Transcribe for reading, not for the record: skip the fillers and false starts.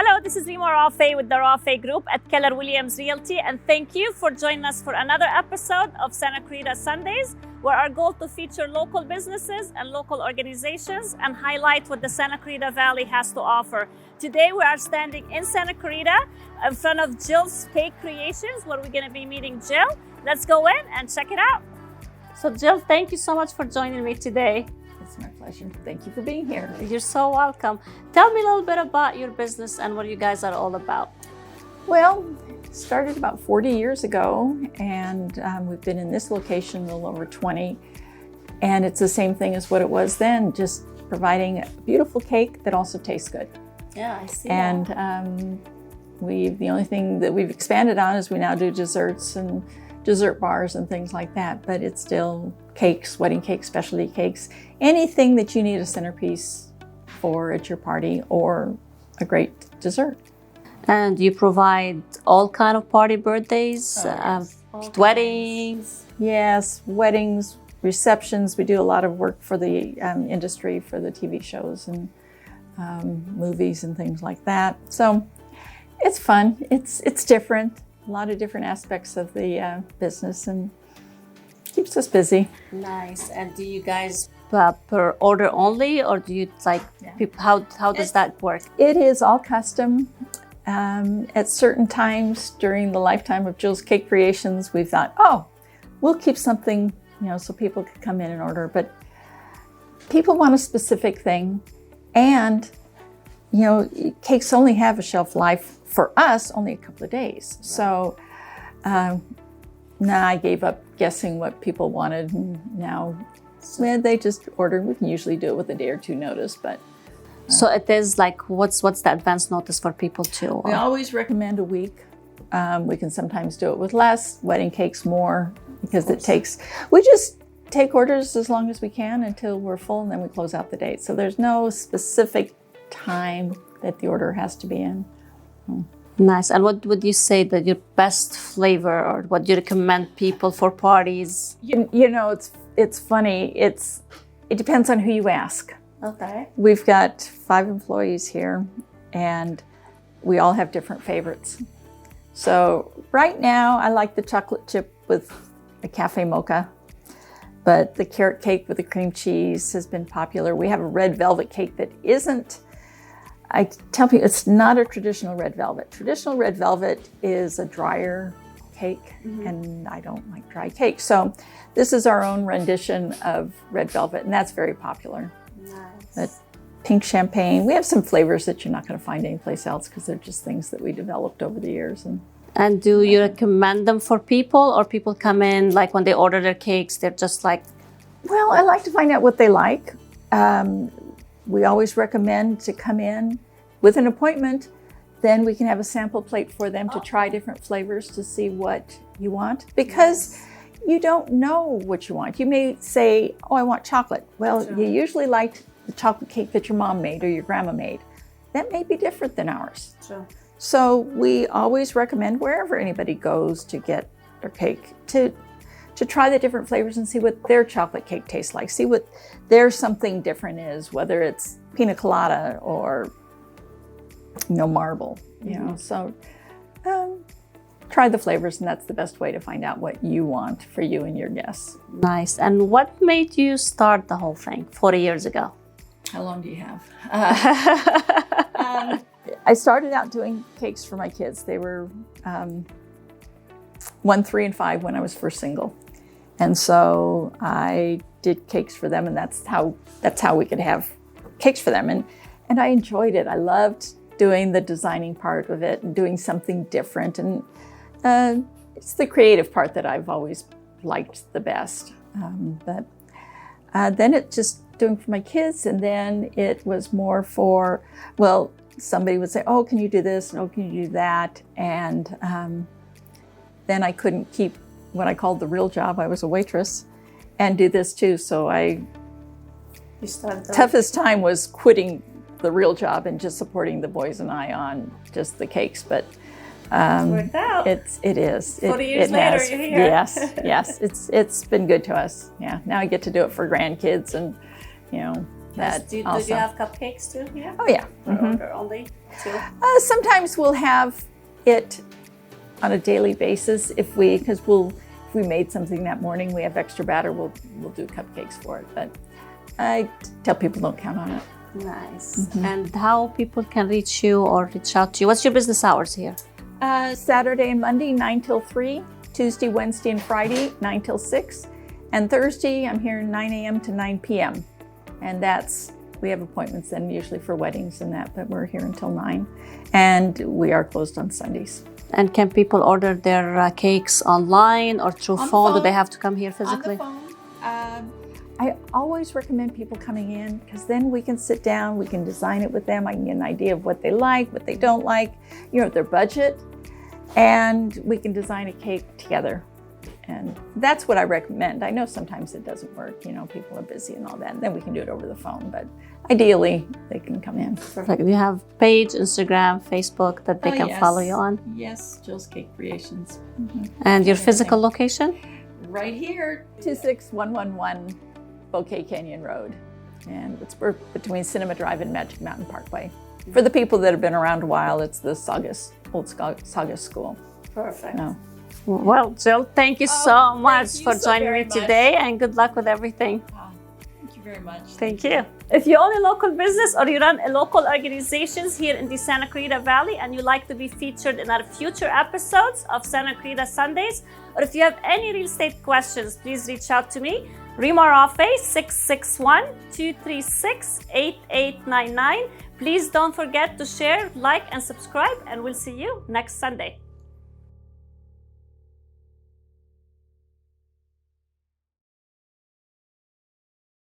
Hello, this is Rima Rafeh with the Rafeh Group at Keller Williams Realty, and thank you for joining us for another episode of Santa Clarita Sundays, where our goal to feature local businesses and local organizations and highlight what the Santa Clarita Valley has to offer. Today we are standing in Santa Clarita in front of Jill's Cake Creations, where we're going to be meeting Jill. Let's go in and check it out. So Jill, thank you so much for joining me today. It's my pleasure. Thank you for being here. You're so welcome. Tell me a little bit about your business and what you guys are all about. Well, it started about 40 years ago, and we've been in this location a little over 20. And it's the same thing as what it was then, just providing a beautiful cake that also tastes good. Yeah, I see. And the only thing that we've expanded on is we now do desserts and dessert bars and things like that, but it's still cakes, wedding cakes, specialty cakes, anything that you need a centerpiece for at your party or a great dessert. And you provide all kind of party, birthdays, weddings. Yes, weddings, receptions. We do a lot of work for the industry, for the TV shows and movies and things like that. So it's fun. It's different. A lot of different aspects of the business, and keeps us busy. Nice. And do you guys per order only, or do you how does that work? It is all custom. At certain times during the lifetime of Jill's Cake Creations, we thought, we'll keep something, so people could come in and order. But people want a specific thing, and cakes only have a shelf life for us only a couple of days. Right. So now I gave up guessing what people wanted, and now they just order. We can usually do it with a day or two notice, but so it is like, what's the advance notice for people too? We always recommend a week. We can sometimes do it with less, wedding cakes more, because we just take orders as long as we can until we're full, and then we close out the date. So there's no specific time that the order has to be in. Nice. And what would you say that your best flavor, or what you recommend people for parties? It's funny. It depends on who you ask. Okay. We've got 5 employees here, and we all have different favorites. So right now, I like the chocolate chip with a cafe mocha, but the carrot cake with the cream cheese has been popular. We have a red velvet cake that isn't, I tell people, it's not a traditional red velvet. Traditional red velvet is a drier cake, and I don't like dry cake. So this is our own rendition of red velvet, and that's very popular. Nice. But pink champagne, we have some flavors that you're not going to find anyplace else, because they're just things that we developed over the years. And do you recommend them for people, or people come in, like when they order their cakes, they're just like... Well, I like to find out what they like. We always recommend to come in with an appointment. Then we can have a sample plate for them to try different flavors to see what you want, because you don't know what you want. You may say, I want chocolate. Well, you usually like the chocolate cake that your mom made or your grandma made. That may be different than ours. Sure. So we always recommend, wherever anybody goes to get their cake, to try the different flavors and see what their chocolate cake tastes like. See what their something different is, whether it's pina colada or marble. So try the flavors, and that's the best way to find out what you want for you and your guests. Nice. And what made you start the whole thing 40 years ago? How long do you have? I started out doing cakes for my kids. They were 1, 3, and 5 when I was first single. And so I did cakes for them, and that's how we could have cakes for them. And I enjoyed it. I loved doing the designing part of it and doing something different. And it's the creative part that I've always liked the best. But then it just doing for my kids, and then it was more for, somebody would say, can you do this? And can you do that? And then I couldn't keep what I called the real job. I was a waitress, and do this too. So toughest time was quitting the real job and just supporting the boys and I on just the cakes. But it's worked out. It is. 40 years later, you're here. Yes. It's been good to us. Yeah. Now I get to do it for grandkids, and that Do you also. have cupcakes too here? Oh yeah. Or order only too? Sometimes we'll have it on a daily basis if we made something that morning, we have extra batter, we'll do cupcakes for it. But I tell people don't count on it. Nice. And how people can reach you or reach out to you? What's your business hours here? Saturday and Monday, 9 till 3. Tuesday, Wednesday, and Friday, 9 till 6. And Thursday, I'm here 9 a.m. to 9 p.m. And we have appointments then usually for weddings and that, but we're here until 9. And we are closed on Sundays. And can people order their cakes online or through phone? Do they have to come here physically? On the phone. I always recommend people coming in because then we can sit down, we can design it with them. I can get an idea of what they like, what they don't like, their budget, and we can design a cake together. And that's what I recommend. I know sometimes it doesn't work, people are busy and all that, and then we can do it over the phone, but ideally they can come in. Perfect. You have page, Instagram, Facebook that they can follow you on? Yes, Jill's Cake Creations. And your physical location? Right here, 26111 Bouquet Canyon Road. And we're between Cinema Drive and Magic Mountain Parkway. For the people that have been around a while, it's the Old Saugus School. Perfect. So. Well, Jill, thank you so much for joining me today, and good luck with everything. Thank you very much. Thank you. If you own a local business or you run a local organizations here in the Santa Clarita Valley and you like to be featured in our future episodes of Santa Clarita Sundays, or if you have any real estate questions, please reach out to me, Rima Rafeh, 661-236-8899. Please don't forget to share, like, and subscribe, and we'll see you next Sunday.